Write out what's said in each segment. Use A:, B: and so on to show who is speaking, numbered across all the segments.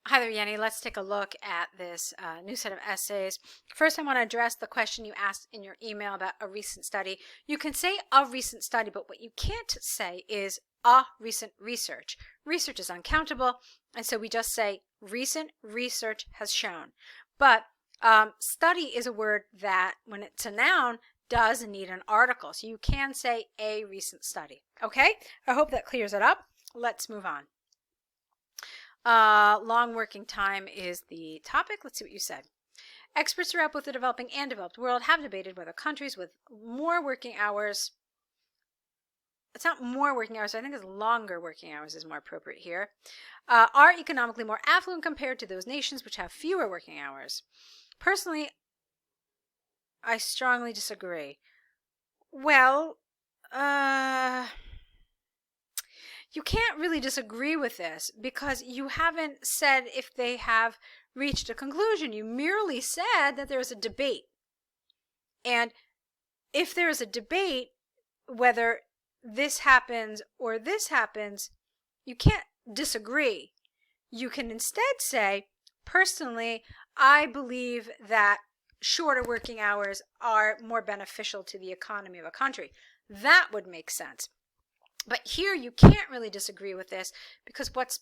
A: Hi there, Yenni. Let's take a look at this new set of essays. First, I want to address the question you asked in your email about a recent study. You can say a recent study, but what you can't say is a recent research. Research is uncountable, and so we just say recent research has shown. But study is a word that, when it's a noun, does need an article. So you can say a recent study. Okay? I hope that clears it up. Let's move on. Long working time is the topic. Let's see what you said. Experts throughout both the developing and developed world have debated whether countries with more working hours, it's not more working hours, I think it's longer working hours is more appropriate here, are economically more affluent compared to those nations which have fewer working hours. Personally, I strongly disagree. Well, you can't really disagree with this because you haven't said if they have reached a conclusion. You merely said that there's a debate. And if there's a debate, whether this happens or this happens, you can't disagree. You can instead say, personally, I believe that shorter working hours are more beneficial to the economy of a country. That would make sense. But here you can't really disagree with this because what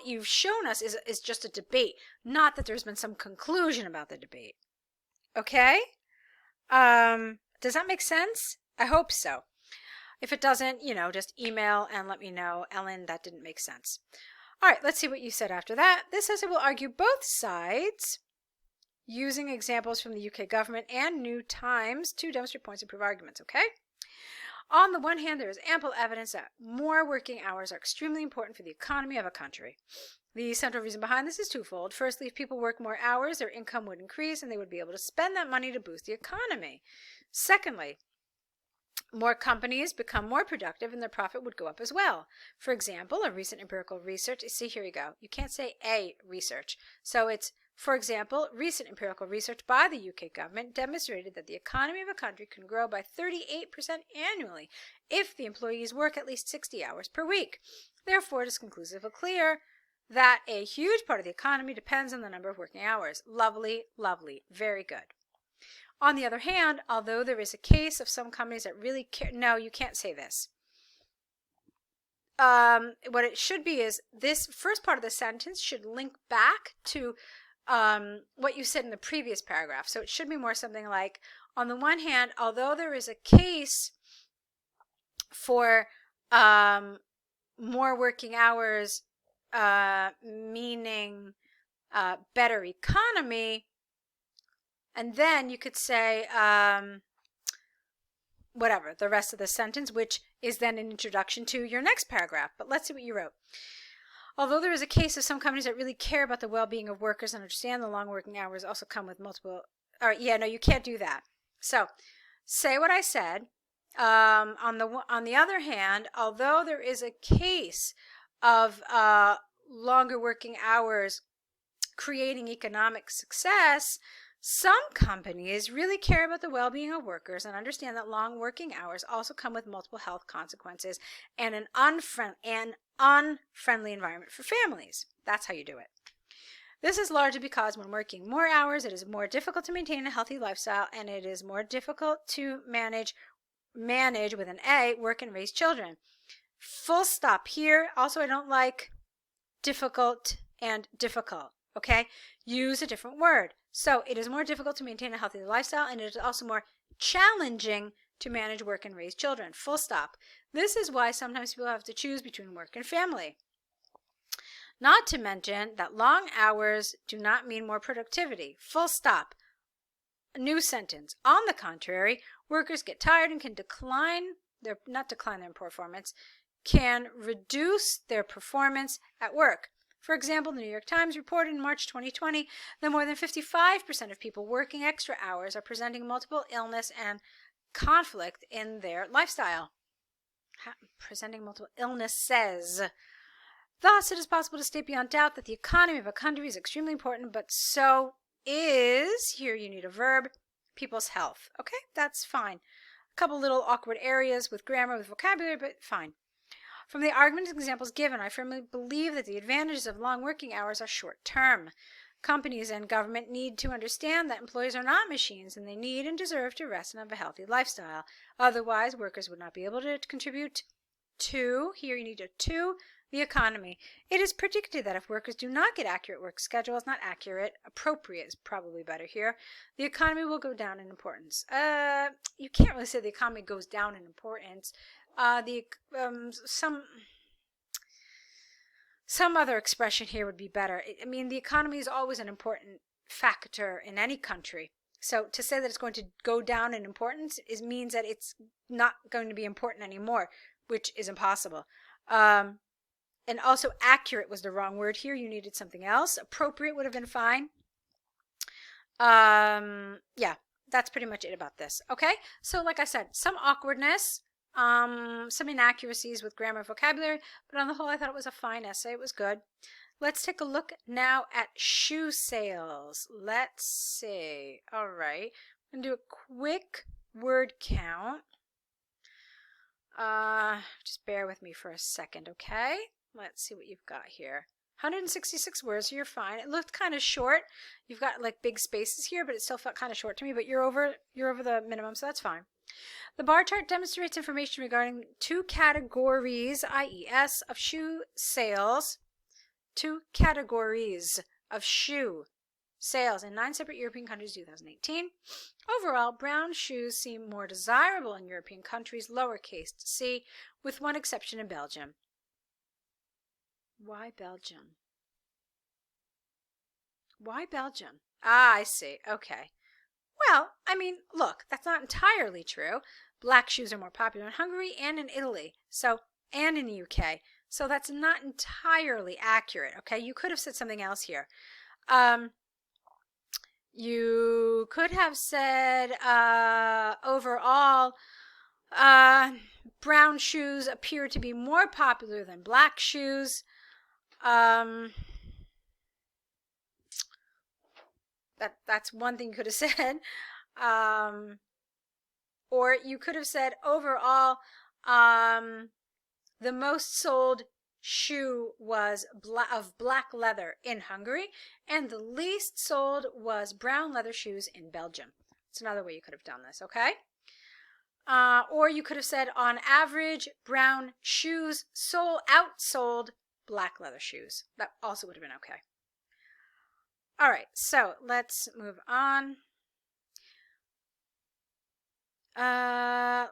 A: you've shown us is just a debate, not that there's been some conclusion about the debate. Okay? Does that make sense? I hope so. If it doesn't, just email and let me know, Ellen, that didn't make sense. All right, let's see what you said after that. This essay will argue both sides using examples from the UK government and New Times to demonstrate points and prove arguments, okay? On the one hand, there is ample evidence that more working hours are extremely important for the economy of a country. The central reason behind this is twofold. Firstly, if people work more hours, their income would increase and they would be able to spend that money to boost the economy. Secondly, more companies become more productive and their profit would go up as well. For example, a recent empirical research, see, here you go. You can't say a research. So it's, for example, recent empirical research by the UK government demonstrated that the economy of a country can grow by 38% annually if the employees work at least 60 hours per week. Therefore, it is conclusively clear that a huge part of the economy depends on the number of working hours. Lovely, lovely, very good. On the other hand, although there is a case of some companies that really care, no, you can't say this. What it should be is this first part of the sentence should link back to what you said in the previous paragraph. So it should be more something like, on the one hand, although there is a case for more working hours, meaning better economy, and then you could say whatever, the rest of the sentence, which is then an introduction to your next paragraph. But let's see what you wrote. Although there is a case of some companies that really care about the well-being of workers and understand the long working hours also come with multiple, or yeah, no, you can't do that. So say what I said. On the other hand, although there is a case of longer working hours creating economic success, some companies really care about the well-being of workers and understand that long working hours also come with multiple health consequences and an unfriendly environment for families. That's how you do it. This is largely because when working more hours, it is more difficult to maintain a healthy lifestyle and it is more difficult to manage with an A, work and raise children. Full stop here. Also, I don't like difficult and difficult. Okay? Use a different word. So it is more difficult to maintain a healthy lifestyle and it is also more challenging to manage work and raise children. Full stop. This is why sometimes people have to choose between work and family. Not to mention that long hours do not mean more productivity. Full stop. New sentence. On the contrary, workers get tired and can can reduce their performance at work. For example, the New York Times reported in March 2020 that more than 55% of people working extra hours are presenting multiple illness and conflict in their lifestyle. Presenting multiple illnesses. Thus, it is possible to state beyond doubt that the economy of a country is extremely important, but so is, here you need a verb, people's health. Okay, that's fine. A couple little awkward areas with grammar, with vocabulary, but fine.
B: From the argument and examples given, I firmly believe that the advantages of long working hours are short-term. Companies and government need to understand that employees are not machines and they need and deserve to rest and have a healthy lifestyle. Otherwise, workers would not be able to contribute to, here you need a to, the economy. It is predicted that if workers do not get accurate work schedules, not accurate, appropriate is probably better here, the economy will go down in importance. You can't really say the economy goes down in importance. Some other expression here would be better. I mean, the economy is always an important factor in any country. So to say that it's going to go down in importance means that it's not going to be important anymore, which is impossible. And also accurate was the wrong word here. You needed something else. Appropriate would have been fine. Yeah, that's pretty much it about this. Okay, so like I said, some awkwardness. Some inaccuracies with grammar and vocabulary, but on the whole, I thought it was a fine essay. It was good. Let's take a look now at shoe sales. Let's see. All right. I'm going to do a quick word count. Just bear with me for a second, okay? Let's see what you've got here. 166 words, so you're fine. It looked kind of short. You've got like big spaces here, but it still felt kind of short to me, but you're over the minimum, so that's fine. The bar chart demonstrates information regarding two categories, IES, of shoe sales. Two categories of shoe sales in 9 separate European countries 2018. Overall, brown shoes seem more desirable in European countries, lowercase c, with one exception in Belgium. Why Belgium? Why Belgium? Ah, I see. Okay. Well, I mean, look, that's not entirely true. Black shoes are more popular in Hungary and in Italy, and in the UK. So that's not entirely accurate, okay? You could have said something else here. You could have said, overall, brown shoes appear to be more popular than black shoes. That's one thing you could have said. Or you could have said overall, the most sold shoe was of black leather in Hungary, and the least sold was brown leather shoes in Belgium. It's another way you could have done this, okay? Or you could have said, on average, brown shoes outsold black leather shoes. That also would have been okay. All right, so let's move on. Now,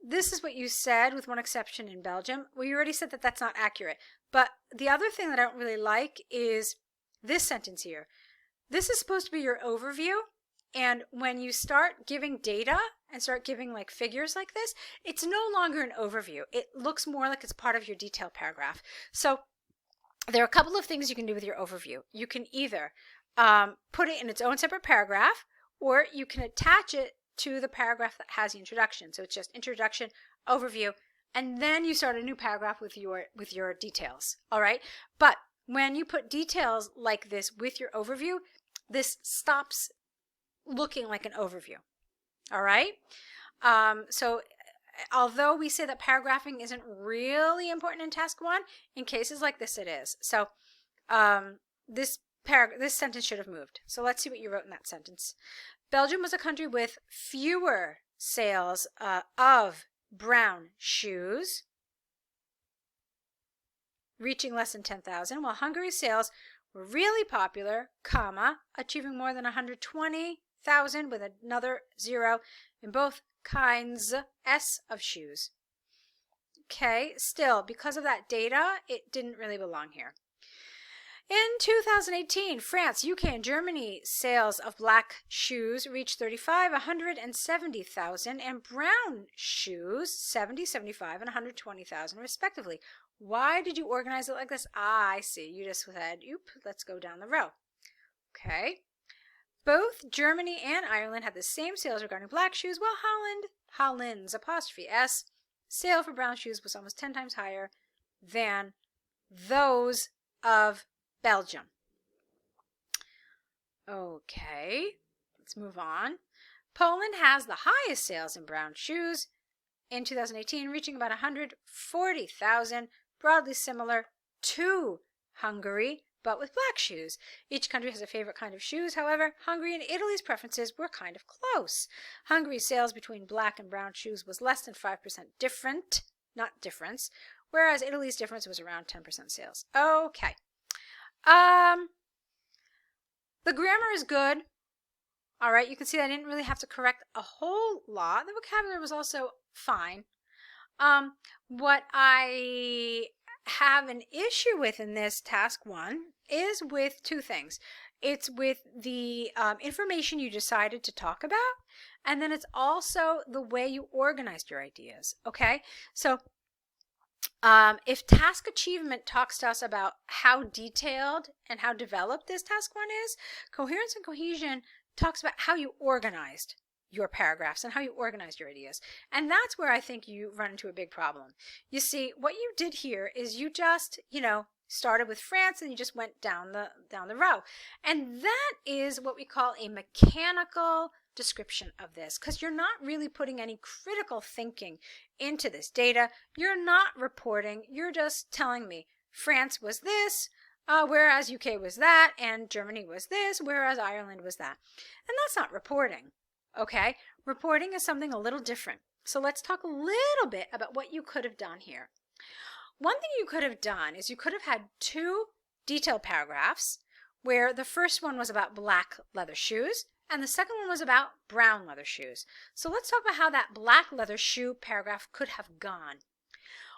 B: this is what you said, with one exception in Belgium. Well, you already said that that's not accurate. But the other thing that I don't really like is this sentence here. This is supposed to be your overview. And when you start giving data and start giving like figures like this, it's no longer an overview. It looks more like it's part of your detail paragraph. So there are a couple of things you can do with your overview. You can either put it in its own separate paragraph, or you can attach it to the paragraph that has the introduction. So it's just introduction, overview, and then you start a new paragraph with your details. All right? But when you put details like this with your overview, this stops looking like an overview. All right? So although we say that paragraphing isn't really important in task 1, in cases like this it is. So this sentence should have moved. So let's see what you wrote in that sentence. Belgium was a country with fewer sales of brown shoes, reaching less than 10,000, while Hungary's sales were really popular, achieving more than 120,000 with another 0 in both kinds S of shoes. Okay, still, because of that data, it didn't really belong here. In 2018, France, UK, and Germany sales of black shoes reached 35, 170,000, and brown shoes 70, 75, and 120,000 respectively. Why did you organize it like this? Ah, I see. You just said, let's go down the row. Okay. Both Germany and Ireland had the same sales regarding black shoes, while Holland's apostrophe S sale for brown shoes was almost 10 times higher than those of Belgium. Okay, let's move on. Poland has the highest sales in brown shoes, in 2018, reaching about 140,000, broadly similar to Hungary, but with black shoes. Each country has a favorite kind of shoes. However, Hungary and Italy's preferences were kind of close. Hungary's sales between black and brown shoes was less than 5% difference, whereas Italy's difference was around 10% sales. Okay. The grammar is good. All right, you can see that I didn't really have to correct a whole lot. The vocabulary was also fine. What I have an issue with in this task 1 is with 2 things. It's with the information you decided to talk about, and then it's also the way you organized your ideas, okay? So if task achievement talks to us about how detailed and how developed this task 1 is, coherence and cohesion talks about how you organized your paragraphs and how you organized your ideas. And that's where I think you run into a big problem. You see, what you did here is you just, started with France and you just went down the row. And that is what we call a mechanical description of this, because you're not really putting any critical thinking into this data. You're not reporting. You're just telling me France was this, whereas UK was that, and Germany was this, whereas Ireland was that. And that's not reporting, okay? Reporting is something a little different. So let's talk a little bit about what you could have done here. One thing you could have done is you could have had 2 detailed paragraphs where the first one was about black leather shoes and the second one was about brown leather shoes. So let's talk about how that black leather shoe paragraph could have gone.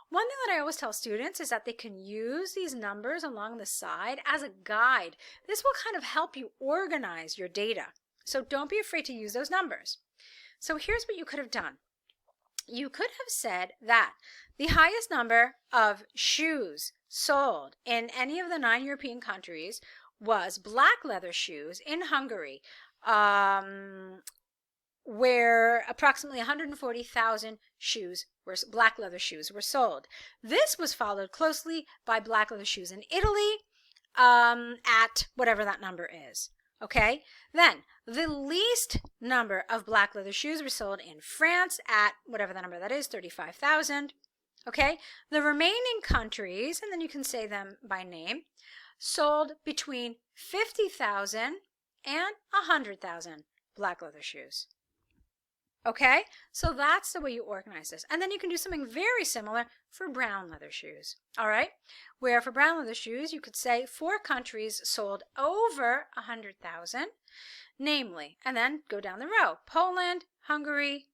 B: One thing that I always tell students is that they can use these numbers along the side as a guide. This will kind of help you organize your data. So don't be afraid to use those numbers. So here's what you could have done. You could have said that the highest number of shoes sold in any of the 9 European countries was black leather shoes in Hungary, where approximately 140,000 black leather shoes were sold. This was followed closely by black leather shoes in Italy at whatever that number is. Okay, then the least number of black leather shoes were sold in France at whatever the number that is, 35,000. Okay, the remaining countries, and then you can say them by name, sold between 50,000 and 100,000 black leather shoes. Okay, so that's the way you organize this. And then you can do something very similar for brown leather shoes. All right, where for brown leather shoes, you could say 4 countries sold over 100,000, namely, and then go down the row. Poland, Hungary,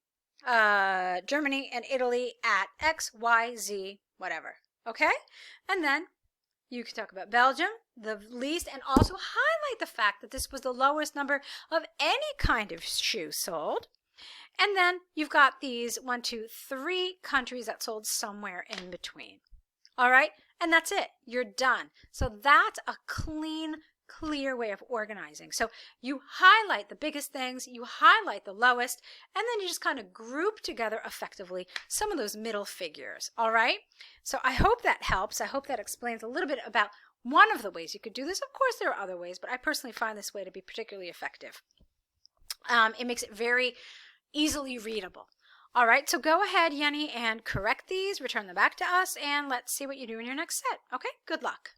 B: Germany, and Italy at X, Y, Z, whatever. Okay, and then you can talk about Belgium, the least, and also highlight the fact that this was the lowest number of any kind of shoe sold. And then you've got these 1, 2, 3 countries that sold somewhere in between. All right, and that's it. You're done. So that's a clean, clear way of organizing. So you highlight the biggest things, you highlight the lowest, and then you just kind of group together effectively some of those middle figures. All right, so I hope that helps. I hope that explains a little bit about one of the ways you could do this. Of course, there are other ways, but I personally find this way to be particularly effective. It makes it very easily readable. All right, so go ahead, Yenni, and correct these, return them back to us, and let's see what you do in your next set. Okay, good luck.